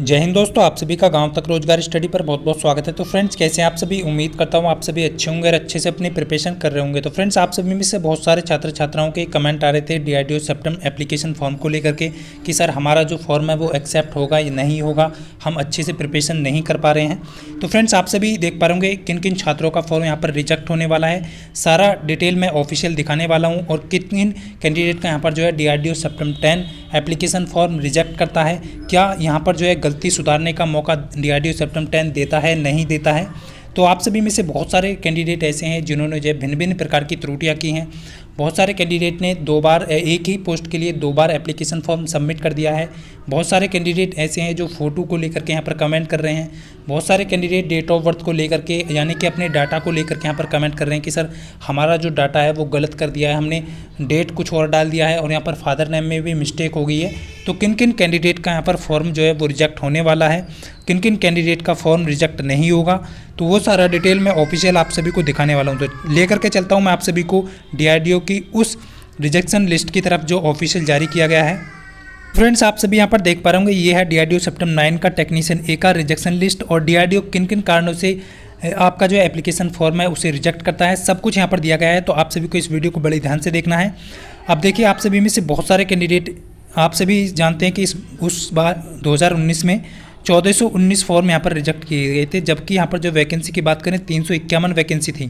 जय हिंद दोस्तों, आप सभी का गांव तक रोजगार स्टडी पर बहुत बहुत स्वागत है। तो फ्रेंड्स, कैसे हैं आप सभी? उम्मीद करता हूं आप सभी अच्छे होंगे और अच्छे से अपनी प्रिपरेशन कर रहे होंगे। तो फ्रेंड्स, आप सभी में से बहुत सारे छात्र छात्राओं के कमेंट आ रहे थे डीआरडीओ सेप्टम एप्लीकेशन फॉर्म को लेकर के कि सर हमारा जो फॉर्म है वो एक्सेप्ट होगा या नहीं होगा, हम अच्छे से प्रिपरेशन नहीं कर पा रहे हैं। तो फ्रेंड्स, आप सभी देख पा रहे होंगे किन किन छात्रों का फॉर्म यहाँ पर रिजेक्ट होने वाला है। सारा डिटेल मैं ऑफिशियल दिखाने वाला हूँ और किन किन कैंडिडेट का यहाँ पर जो है DRDO septum 10 application form reject करता है, क्या यहाँ पर जो है गलती सुधारने का मौका डीआरडीओ सेप्टम 10 देता है, नहीं देता है। तो आप सभी में से बहुत सारे कैंडिडेट ऐसे हैं जिन्होंने जो भिन्न भिन्न प्रकार की त्रुटियां की हैं। बहुत सारे कैंडिडेट ने दो बार एक ही पोस्ट के लिए दो बार एप्लीकेशन फॉर्म सबमिट कर दिया है। बहुत सारे कैंडिडेट ऐसे हैं जो फ़ोटो को लेकर के यहाँ पर कमेंट कर रहे हैं। बहुत सारे कैंडिडेट डेट ऑफ बर्थ को लेकर के यानी कि अपने डाटा को लेकर के यहाँ पर कमेंट कर रहे हैं कि सर हमारा जो डाटा है वो गलत कर दिया है, हमने डेट कुछ और डाल दिया है और यहाँ पर फादर नेम में भी मिस्टेक हो गई है। तो किन किन कैंडिडेट का यहाँ पर फॉर्म जो है वो रिजेक्ट होने वाला है, किन किन कैंडिडेट का फॉर्म रिजेक्ट नहीं होगा, तो वो सारा डिटेल मैं ऑफिशियल आप सभी को दिखाने वाला हूँ। तो लेकर के चलता हूँ मैं आप सभी को डीआरडीओ की उस रिजेक्शन लिस्ट की तरफ जो ऑफिशियल जारी किया गया है। फ्रेंड्स, आप सभी यहाँ पर देख पा रहे होंगे, ये है डीआरडीओ सेप्टम 9 का टेक्नीशियन ए का रिजेक्शन लिस्ट और डीआरडीओ किन किन कारणों से आपका जो एप्लीकेशन फॉर्म है उसे रिजेक्ट करता है, सब कुछ यहाँ पर दिया गया है। तो आप सभी को इस वीडियो को बड़े ध्यान से देखना है। अब देखिए, आप सभी में से बहुत सारे कैंडिडेट आप सभी जानते हैं कि उस बार 2019 में 1419 फॉर्म यहाँ पर रिजेक्ट किए गए थे, जबकि यहाँ पर जो वैकेंसी की बात करें 351 वैकेंसी थी।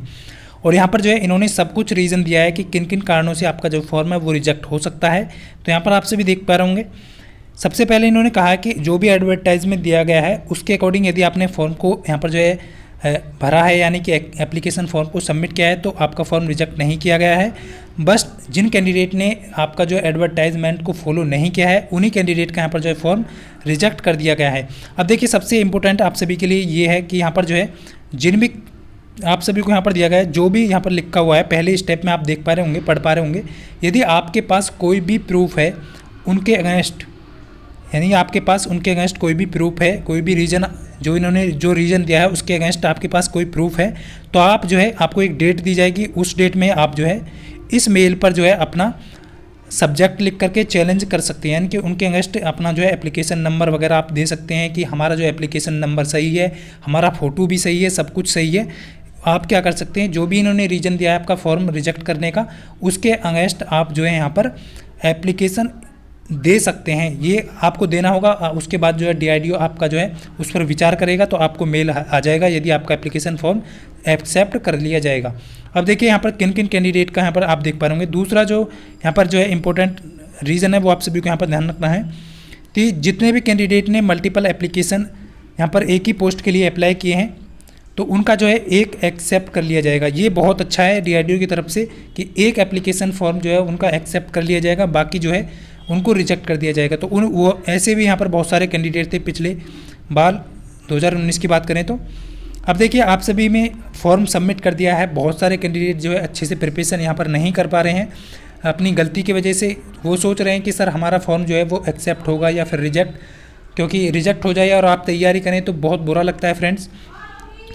और यहाँ पर जो है इन्होंने सब कुछ रीज़न दिया है कि किन किन कारणों से आपका जो फॉर्म है वो रिजेक्ट हो सकता है। तो यहाँ पर आप सभी देख पा रहे होंगे, सबसे पहले इन्होंने कहा कि जो भी एडवर्टाइजमेंट दिया गया है उसके अकॉर्डिंग यदि आपने फॉर्म को यहाँ पर जो है भरा है यानी कि एप्लीकेशन फॉर्म को सबमिट किया है तो आपका फॉर्म रिजेक्ट नहीं किया गया है। बस जिन कैंडिडेट ने आपका जो एडवर्टाइजमेंट को फॉलो नहीं किया है उन्हीं कैंडिडेट का यहाँ पर जो है फॉर्म रिजेक्ट कर दिया गया है। अब देखिए, सबसे इंपॉर्टेंट आप सभी के लिए ये है कि यहाँ पर जो है जिन भी आप सभी को यहाँ पर दिया गया है, जो भी यहाँ पर लिखा हुआ है पहले स्टेप में आप देख पा रहे होंगे, पढ़ पा रहे होंगे, यदि आपके पास कोई भी प्रूफ है उनके अगेंस्ट, यानी आपके पास उनके अगेंस्ट कोई भी प्रूफ है, कोई भी रीज़न जो इन्होंने जो रीज़न दिया है उसके अगेंस्ट आपके पास कोई प्रूफ है, तो आप जो है आपको एक डेट दी जाएगी, उस डेट में आप जो है इस मेल पर जो है अपना सब्जेक्ट लिख करके चैलेंज कर सकते हैं, यानी कि उनके अगेंस्ट अपना जो है एप्लीकेशन नंबर वगैरह आप दे सकते हैं कि हमारा जो एप्लीकेशन नंबर सही है, हमारा फ़ोटो भी सही है, सब कुछ सही है। आप क्या कर सकते हैं, जो भी इन्होंने रीज़न दिया है आपका फॉर्म रिजेक्ट करने का, उसके अगेंस्ट आप जो है यहाँ पर एप्लीकेशन दे सकते हैं। ये आपको देना होगा। उसके बाद जो है डीआरडीओ आपका जो है उस पर विचार करेगा तो आपको मेल आ जाएगा यदि आपका एप्लीकेशन फॉर्म एक्सेप्ट कर लिया जाएगा। अब देखिए, यहाँ पर किन किन कैंडिडेट का यहाँ पर आप देख पा रहे होंगे। दूसरा जो यहाँ पर जो है इंपॉर्टेंट रीज़न है वो आप सभी को यहाँ पर ध्यान रखना है कि जितने भी कैंडिडेट ने मल्टीपल एप्लीकेशन यहाँ पर एक ही पोस्ट के लिए अप्लाई किए हैं तो उनका जो है एक एक्सेप्ट कर लिया जाएगा। ये बहुत अच्छा है डीआरडीओ की तरफ से कि एक एप्लीकेशन फॉर्म जो है उनका एक्सेप्ट कर लिया जाएगा, बाकी जो है उनको रिजेक्ट कर दिया जाएगा। तो वो ऐसे भी यहाँ पर बहुत सारे कैंडिडेट थे पिछले बार 2019 की बात करें तो। अब देखिए, आप सभी में फॉर्म सबमिट कर दिया है, बहुत सारे कैंडिडेट जो है अच्छे से प्रिपरेशन यहाँ पर नहीं कर पा रहे हैं अपनी गलती की वजह से। वो सोच रहे हैं कि सर हमारा फॉर्म जो है वो एक्सेप्ट होगा या फिर रिजेक्ट, क्योंकि रिजेक्ट हो जाए और आप तैयारी करें तो बहुत बुरा लगता है फ्रेंड्स।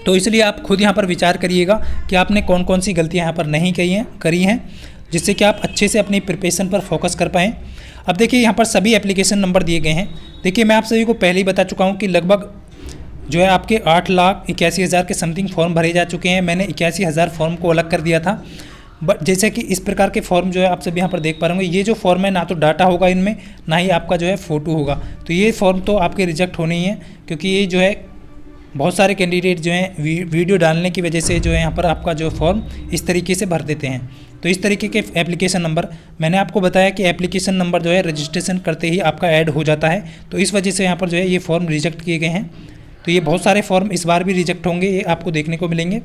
तो इसलिए आप खुद यहाँ पर विचार करिएगा कि आपने कौन कौन सी गलतियाँ यहाँ पर नहीं करी हैं जिससे कि आप अच्छे से अपनी प्रिपरेशन पर फोकस कर पाएँ। अब देखिए, यहाँ पर सभी एप्लीकेशन नंबर दिए गए हैं। देखिए, मैं आप सभी को पहले ही बता चुका हूँ कि लगभग जो है आपके 8,81,000 के समथिंग फॉर्म भरे जा चुके हैं। मैंने 81,000 फॉर्म को अलग कर दिया था। बट जैसे कि इस प्रकार के फॉर्म जो है आप सभी यहाँ पर देख पा रहे होंगे, ये जो फॉर्म है ना तो डाटा होगा इनमें, ना ही आपका जो है फ़ोटो होगा। तो ये फॉर्म तो आपके रिजेक्ट होने ही हैं, क्योंकि ये जो है बहुत सारे कैंडिडेट जो हैं वीडियो डालने की वजह से जो है यहाँ पर आपका जो फॉर्म इस तरीके से भर देते हैं। तो इस तरीके के एप्लीकेशन नंबर, मैंने आपको बताया कि एप्लीकेशन नंबर जो है रजिस्ट्रेशन करते ही आपका ऐड हो जाता है, तो इस वजह से यहाँ पर जो है ये फॉर्म रिजेक्ट किए गए हैं। तो ये बहुत सारे फॉर्म इस बार भी रिजेक्ट होंगे, ये आपको देखने को मिलेंगे।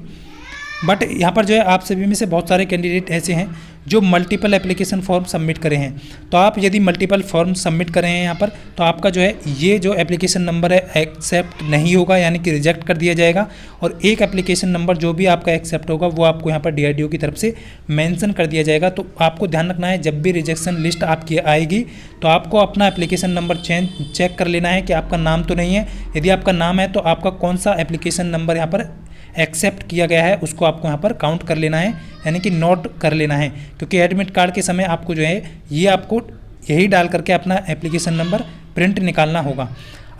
बट यहाँ पर जो है आप सभी में से बहुत सारे कैंडिडेट ऐसे हैं जो मल्टीपल एप्लीकेशन फॉर्म सबमिट करें हैं। तो आप यदि मल्टीपल फॉर्म सबमिट करें हैं यहाँ पर, तो आपका जो है ये जो एप्लीकेशन नंबर है एक्सेप्ट नहीं होगा, यानी कि रिजेक्ट कर दिया जाएगा। और एक एप्लीकेशन नंबर जो भी आपका एक्सेप्ट होगा वो आपको यहाँ पर डीआरडीओ की तरफ से मेंशन कर दिया जाएगा। तो आपको ध्यान रखना है, जब भी रिजेक्शन लिस्ट आपकी आएगी तो आपको अपना एप्लीकेशन नंबर चेक कर लेना है कि आपका नाम तो नहीं है। यदि आपका नाम है तो आपका कौन सा एप्लीकेशन नंबर यहाँ पर एक्सेप्ट किया गया है उसको आपको यहाँ पर काउंट कर लेना है, यानी कि नोट कर लेना है। क्योंकि एडमिट कार्ड के समय आपको जो है ये आपको यही डाल करके अपना एप्लीकेशन नंबर प्रिंट निकालना होगा।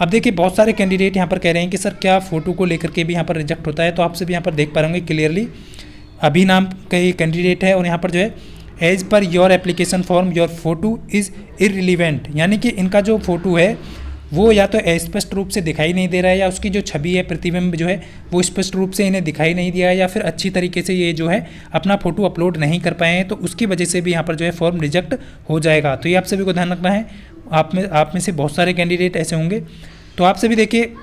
अब देखिए बहुत सारे कैंडिडेट यहाँ पर कह रहे हैं कि सर क्या फ़ोटो को लेकर के भी यहाँ पर रिजेक्ट होता है, तो आप सभी यहाँ पर देख पा रहे होंगे क्लियरली। अभी नाम का ये कैंडिडेट है और यहाँ पर जो है as per your application form your photo is irrelevant, यानी कि इनका जो फ़ोटो है वो या तो स्पष्ट रूप से दिखाई नहीं दे रहा है, या उसकी जो छवि है प्रतिबिंब जो है वो स्पष्ट रूप से इन्हें दिखाई नहीं दिया है, या फिर अच्छी तरीके से ये जो है अपना फ़ोटो अपलोड नहीं कर पाए हैं, तो उसकी वजह से भी यहाँ पर जो है फॉर्म रिजेक्ट हो जाएगा। तो ये आप सभी को ध्यान रखना है। आप में से बहुत सारे कैंडिडेट ऐसे होंगे। तो आप सभी देखिए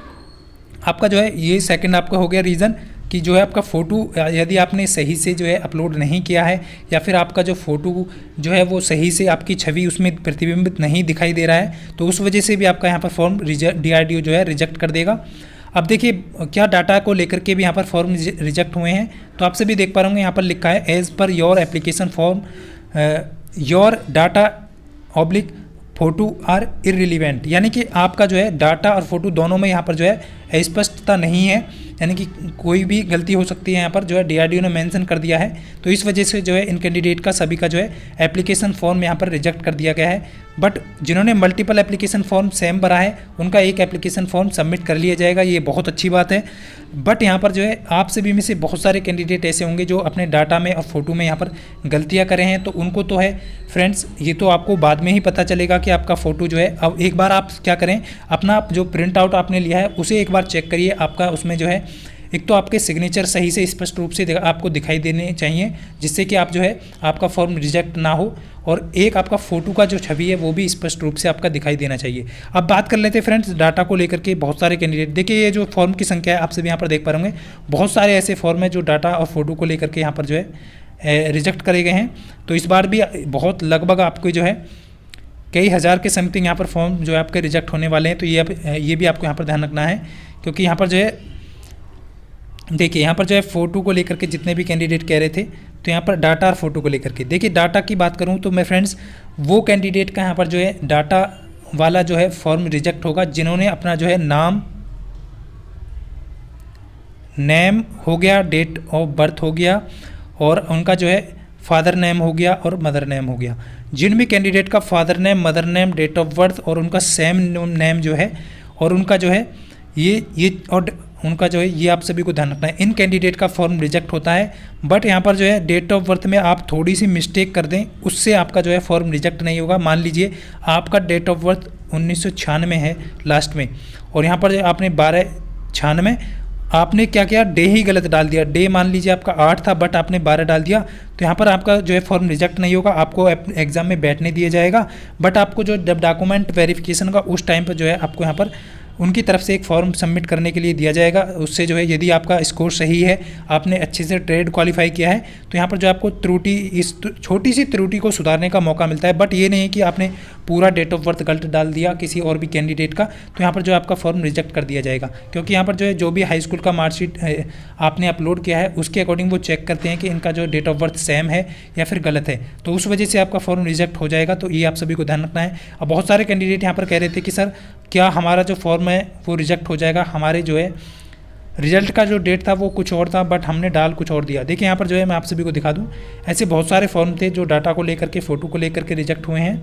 आपका जो है ये सेकंड आपका हो गया रीज़न कि जो है आपका फ़ोटो यदि आपने सही से जो है अपलोड नहीं किया है, या फिर आपका जो फ़ोटो जो है वो सही से आपकी छवि उसमें प्रतिबिंबित नहीं दिखाई दे रहा है, तो उस वजह से भी आपका यहाँ पर फॉर्म DRDO जो है रिजेक्ट कर देगा। अब देखिए क्या डाटा को लेकर के भी यहाँ पर फॉर्म रिजेक्ट हुए हैं, तो आप सभी देख पा रहे होंगे यहाँ पर लिखा है as per your application form your data oblique photo are irrelevant, यानी कि आपका जो है डाटा और फोटो दोनों में यहाँ पर जो है स्पष्टता नहीं है, यानी कि कोई भी गलती हो सकती है यहाँ पर जो है DRDO ने मेंशन कर दिया है। तो इस वजह से जो है इन कैंडिडेट का सभी का जो है एप्लीकेशन फॉर्म यहाँ पर रिजेक्ट कर दिया गया है। बट जिन्होंने मल्टीपल एप्लीकेशन फॉर्म सेम भरा है उनका एक एप्लीकेशन फॉर्म सबमिट कर लिया जाएगा, ये बहुत अच्छी बात है। बट यहाँ पर जो है आप सभी में से बहुत सारे कैंडिडेट ऐसे होंगे जो अपने डाटा में और फोटो में यहाँ पर गलतियाँ करे हैं, तो उनको तो है फ्रेंड्स ये तो आपको बाद में ही पता चलेगा कि आपका फ़ोटो जो है। अब एक बार आप क्या करें, अपना जो प्रिंट आउट आपने लिया है उसे एक बार चेक करिए, आपका उसमें जो है एक तो आपके सिग्नेचर सही से स्पष्ट रूप से आपको दिखाई देने चाहिए, जिससे कि आप जो है आपका फॉर्म रिजेक्ट ना हो, और एक आपका फ़ोटो का जो छवि है वो भी स्पष्ट रूप से आपका दिखाई देना चाहिए। अब बात कर लेते हैं फ्रेंड्स डाटा को लेकर के बहुत सारे कैंडिडेट। देखिए ये जो फॉर्म की संख्या है आप सभी यहाँ पर देख पा रहे होंगे, बहुत सारे ऐसे फॉर्म है जो डाटा और फोटो को लेकर के यहाँ पर जो है रिजेक्ट करे गए हैं। तो इस बार भी बहुत लगभग आपको जो है कई हज़ार के समथिंग यहाँ पर फॉर्म जो है आपके रिजेक्ट होने वाले हैं। तो ये भी आपको यहाँ पर ध्यान रखना है, क्योंकि यहाँ पर जो है देखिए यहाँ पर जो है फ़ोटो को लेकर के जितने भी कैंडिडेट कह रहे थे, तो यहाँ पर डाटा और फोटो को लेकर के देखिए डाटा की बात करूँ तो मैं फ्रेंड्स वो कैंडिडेट का यहाँ पर जो है डाटा वाला जो है फॉर्म रिजेक्ट होगा जिन्होंने अपना जो है नेम हो गया, डेट ऑफ बर्थ हो गया, और उनका जो है फादर नेम हो गया और मदर नेम हो गया। जिन भी कैंडिडेट का father name, mother name, date of birth और उनका सेम नेम जो है और उनका जो है ये और उनका जो है ये आप सभी को ध्यान रखना है, इन कैंडिडेट का फॉर्म रिजेक्ट होता है। बट यहाँ पर जो है डेट ऑफ बर्थ में आप थोड़ी सी मिस्टेक कर दें, उससे आपका जो है फॉर्म रिजेक्ट नहीं होगा। मान लीजिए आपका डेट ऑफ बर्थ 1996 है लास्ट में, और यहाँ पर आपने 12/96 आपने क्या किया, डे ही गलत डाल दिया। डे मान लीजिए आपका 8 था बट आपने 12 डाल दिया, तो यहाँ पर आपका जो है फॉर्म रिजेक्ट नहीं होगा, आपको एग्जाम में बैठने दिया जाएगा। बट आपको जो जब डॉक्यूमेंट वेरिफिकेशन का उस टाइम पर जो है आपको यहाँ पर उनकी तरफ से एक फॉर्म सबमिट करने के लिए दिया जाएगा। उससे जो है यदि आपका स्कोर सही है, आपने अच्छे से ट्रेड क्वालिफाई किया है, तो यहाँ पर जो आपको त्रुटि, इस छोटी सी त्रुटि को सुधारने का मौका मिलता है। बट ये नहीं है कि आपने पूरा डेट ऑफ बर्थ गलत डाल दिया किसी और भी कैंडिडेट का, तो यहाँ पर जो आपका फॉर्म रिजेक्ट कर दिया जाएगा। क्योंकि यहाँ पर जो है जो भी हाई स्कूल का मार्कशीट आपने अपलोड किया है उसके अकॉर्डिंग वो चेक करते हैं कि इनका जो डेट ऑफ बर्थ सेम है या फिर गलत है, तो उस वजह से आपका फॉर्म रिजेक्ट हो जाएगा। तो ये आप सभी को ध्यान रखना है। अब बहुत सारे कैंडिडेट यहाँ पर कह रहे थे कि सर क्या हमारा जो फॉर्म है वो रिजेक्ट हो जाएगा, हमारे जो है रिजल्ट का जो डेट था वो कुछ और था बट हमने डाल कुछ और दिया। देखिए यहाँ पर जो है मैं आप सभी को दिखा दूँ, ऐसे बहुत सारे फॉर्म थे जो डाटा को लेकर के, फ़ोटो को लेकर के रिजेक्ट हुए हैं।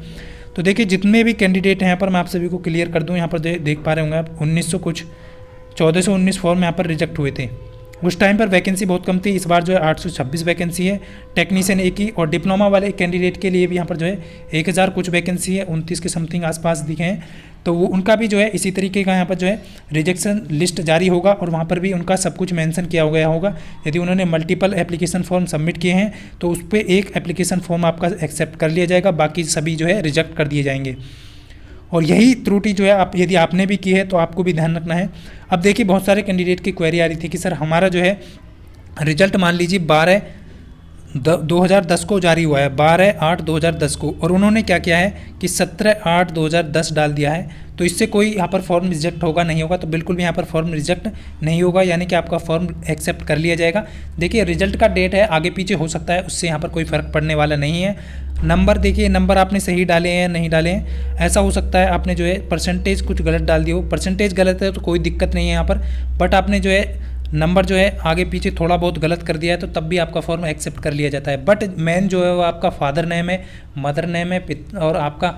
तो देखिए जितने भी कैंडिडेट हैं यहाँ पर मैं आप सभी को क्लियर कर दूँ। यहाँ पर देख पा रहे होंगे आप 1419 फॉर्म यहाँ पर रिजेक्ट हुए थे। उस टाइम पर वैकेंसी बहुत कम थी, इस बार जो है 826 वैकेंसी है, टेक्नीशियन एक ही, और डिप्लोमा वाले कैंडिडेट के लिए भी यहाँ पर जो है 1000 कुछ वैकेंसी है, 29 के समथिंग आसपास दिखे हैं। तो वो उनका भी जो है इसी तरीके का यहाँ पर जो है रिजेक्शन लिस्ट जारी होगा, और वहाँ पर भी उनका सब कुछ मेंशन किया गया होगा। यदि उन्होंने मल्टीपल एप्लीकेशन फॉर्म सबमिट किए हैं तो उस पर एक एप्लीकेशन फॉर्म आपका एक्सेप्ट कर लिया जाएगा, बाकी सभी जो है रिजेक्ट कर दिए जाएंगे। और यही त्रुटि जो है आप यदि आपने भी की है तो आपको भी ध्यान रखना है। अब देखिए बहुत सारे कैंडिडेट की क्वेरी आ रही थी कि सर हमारा जो है रिजल्ट मान लीजिए 12/2010 को जारी हुआ है, 12/8/2010 को, और उन्होंने क्या किया है कि 17/8/2010 डाल दिया है, तो इससे कोई यहाँ पर फॉर्म रिजेक्ट होगा नहीं होगा? तो बिल्कुल भी यहाँ पर फॉर्म रिजेक्ट नहीं होगा, यानी कि आपका फॉर्म एक्सेप्ट कर लिया जाएगा। देखिए रिजल्ट का डेट है आगे पीछे हो सकता है, उससे यहाँ पर कोई फ़र्क पड़ने वाला नहीं है। नंबर देखिए, नंबर आपने सही डाले हैं या नहीं डाले हैं, ऐसा हो सकता है आपने जो है परसेंटेज कुछ गलत डाल दिया हो। परसेंटेज गलत है तो कोई दिक्कत नहीं है यहाँ पर, बट आपने जो है नंबर जो है आगे पीछे थोड़ा बहुत गलत कर दिया है तो तब भी आपका फॉर्म एक्सेप्ट कर लिया जाता है। बट मेन जो है वो आपका फादर नेम है, मदर नेम है और आपका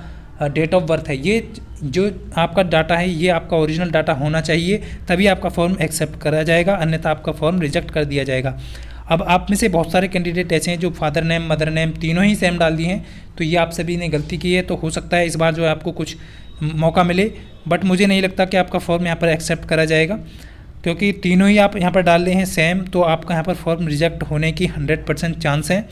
डेट ऑफ बर्थ है, ये जो आपका डाटा है ये आपका ओरिजिनल डाटा होना चाहिए, तभी आपका फॉर्म एक्सेप्ट करा जाएगा, अन्यथा आपका फॉर्म रिजेक्ट कर दिया जाएगा। अब आप में से बहुत सारे कैंडिडेट ऐसे हैं जो फादर नेम मदर नेम तीनों ही सेम डाल दिए हैं, तो ये आप सभी ने गलती की है। तो हो सकता है इस बार जो है आपको कुछ मौका मिले, बट मुझे नहीं लगता कि आपका फॉर्म यहाँ पर एक्सेप्ट करा जाएगा, क्योंकि तीनों ही आप यहाँ पर डाल रहे हैं सेम, तो आपका यहाँ पर फॉर्म रिजेक्ट होने की 100% चांस है।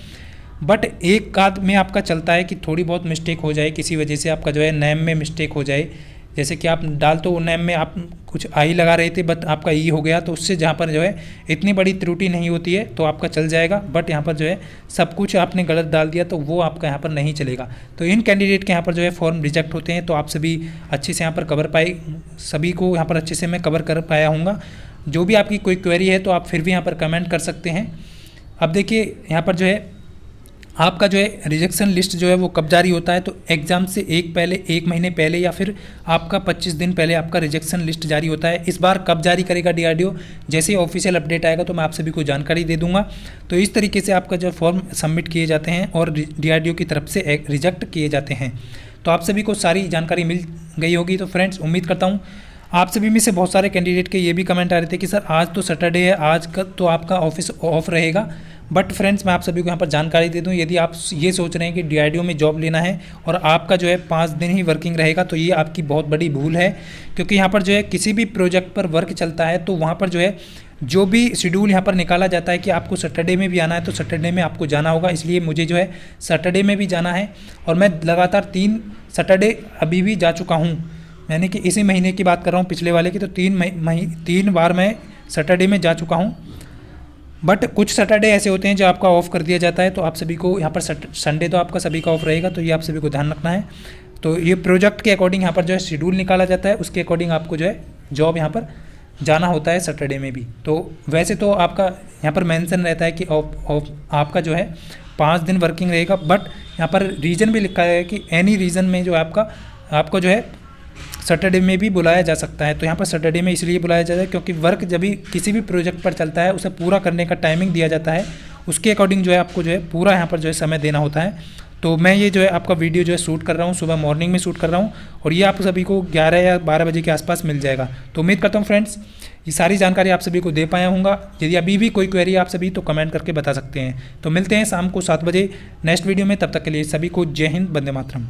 बट एक आध में आपका चलता है कि थोड़ी बहुत मिस्टेक हो जाए, किसी वजह से आपका जो है नेम में मिस्टेक हो जाए, जैसे कि आप डाल तो नेम में आप कुछ आई लगा रहे थे बट आपका ई हो गया, तो उससे जहाँ पर जो है इतनी बड़ी त्रुटि नहीं होती है तो आपका चल जाएगा। बट यहाँ पर जो है सब कुछ आपने गलत डाल दिया तो वो आपका यहाँ पर नहीं चलेगा। तो इन कैंडिडेट के यहाँ पर जो है फॉर्म रिजेक्ट होते हैं। तो आप सभी अच्छे से यहाँ पर कवर पाए, सभी को यहाँ पर अच्छे से मैं कवर कर पाया हूँगा। जो भी आपकी कोई क्वेरी है तो आप फिर भी यहाँ पर कमेंट कर सकते हैं। अब देखिए यहाँ पर जो है आपका जो है रिजेक्शन लिस्ट जो है वो कब जारी होता है, तो एग्ज़ाम से एक महीने पहले या फिर आपका 25 दिन पहले आपका रिजेक्शन लिस्ट जारी होता है। इस बार कब जारी करेगा DRDO, जैसे ही ऑफिशियल अपडेट आएगा तो मैं आप सभी को जानकारी दे दूंगा। तो इस तरीके से आपका जो फॉर्म सबमिट किए जाते हैं और DRDO की तरफ से रिजेक्ट किए जाते हैं। तो आप सभी को सारी जानकारी मिल गई होगी। तो फ्रेंड्स उम्मीद करता हूँ आप सभी में से बहुत सारे कैंडिडेट के ये भी कमेंट आ रहे थे कि सर आज तो सैटरडे है, आज का तो आपका ऑफिस ऑफ रहेगा। बट फ्रेंड्स मैं आप सभी को यहाँ पर जानकारी दे दूँ, यदि आप ये सोच रहे हैं कि DRDO में जॉब लेना है और आपका जो है 5 दिन ही वर्किंग रहेगा, तो ये आपकी बहुत बड़ी भूल है। क्योंकि यहाँ पर जो है किसी भी प्रोजेक्ट पर वर्क चलता है तो वहाँ पर जो है जो भी शेड्यूल यहाँ पर निकाला जाता है कि आपको सैटरडे में भी आना है तो सैटरडे में आपको जाना होगा। इसलिए मुझे जो है सैटरडे में भी जाना है और मैं लगातार 3 सैटरडे अभी भी जा चुका हूँ। यानी कि इसी महीने की बात कर रहा हूँ, पिछले वाले की, तो 3 बार मैं सैटरडे में जा चुका हूँ। बट कुछ सैटरडे ऐसे होते हैं जो आपका ऑफ कर दिया जाता है, तो आप सभी को यहाँ पर संडे तो आपका सभी का ऑफ रहेगा, तो ये आप सभी को ध्यान रखना है। तो ये प्रोजेक्ट के अकॉर्डिंग यहाँ पर जो है शेड्यूल निकाला जाता है, उसके अकॉर्डिंग आपको जो है जॉब यहाँ पर जाना होता है सैटरडे में भी। तो वैसे तो आपका यहाँ पर मेंशन रहता है कि ऑफ आपका जो है 5 दिन वर्किंग रहेगा, बट यहाँ पर रीज़न भी लिखा है कि एनी रीज़न में जो है आपको जो है सैटरडे में भी बुलाया जा सकता है। तो यहाँ पर सैटरडे में इसलिए बुलाया जाता है क्योंकि वर्क जब भी किसी भी प्रोजेक्ट पर चलता है उसे पूरा करने का टाइमिंग दिया जाता है, उसके अकॉर्डिंग जो है आपको जो है पूरा यहाँ पर जो है समय देना होता है। तो मैं ये जो है आपका वीडियो जो है शूट कर रहा हूँ, सुबह मॉर्निंग में शूट कर रहा हूँ और ये आप सभी को 11 या 12 बजे के आसपास मिल जाएगा। तो उम्मीद करता हूँ फ्रेंड्स ये सारी जानकारी आप सभी को दे पाया हूँगा। यदि अभी भी कोई क्वेरी आप सभी तो कमेंट करके बता सकते हैं। तो मिलते हैं शाम को 7 बजे नेक्स्ट वीडियो में, तब तक के लिए सभी को जय हिंद, वंदे मातरम।